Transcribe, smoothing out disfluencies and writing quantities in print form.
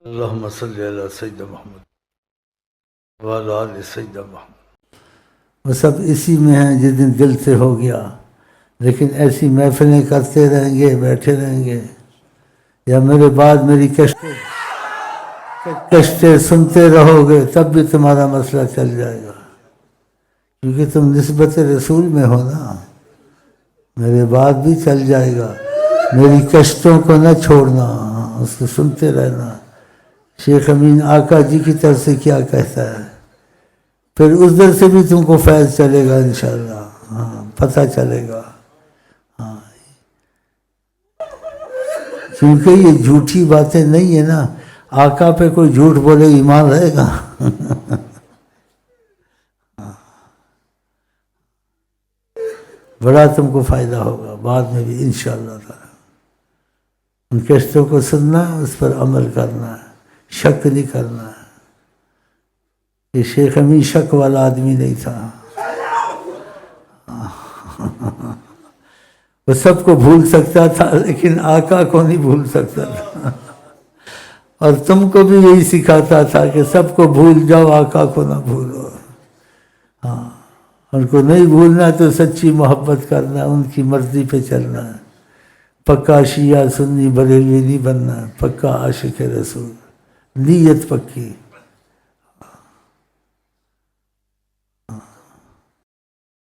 اللہم صلی علی سیدنا محمد وعلی آل سیدنا محمد۔ وہ سب اسی میں ہیں جس دن دل سے ہو گیا، لیکن ایسی محفلیں کرتے رہیں گے، بیٹھے رہیں گے، یا میرے بعد میری کشتے سنتے رہو گے، تب بھی تمہارا مسئلہ چل جائے گا، کیونکہ تم نسبت رسول میں ہو نا۔ میرے بعد بھی چل جائے گا، میری کشتوں کو نہ چھوڑنا، اس کو سنتے رہنا۔ شیخ امین آقا جی کی طرف سے کیا کہتا ہے، پھر اس در سے بھی تم کو فیض چلے گا انشاءاللہ، ہاں پتہ چلے گا، ہاں، کیونکہ یہ جھوٹی باتیں نہیں ہے نا۔ آقا پہ کوئی جھوٹ بولے ایمان رہے گا؟ بڑا تم کو فائدہ ہوگا بعد میں بھی انشاءاللہ تعالی۔ ان کشتوں کو سننا ہے، اس پر عمل کرنا ہے، شک نہیں کرنا ہے۔ یہ شیخ امین شک والا آدمی نہیں تھا، وہ سب کو بھول سکتا تھا لیکن آقا کو نہیں بھول سکتا تھا، اور تم کو بھی یہی سکھاتا تھا کہ سب کو بھول جاؤ، آقا کو نہ بھولو۔ ہاں، ان کو نہیں بھولنا تو سچی محبت کرنا، ان کی مرضی پہ چلنا ہے۔ پکا شیعہ سنی بریلوی نہیں بننا، پکا عاشق رسول، نیت پکی۔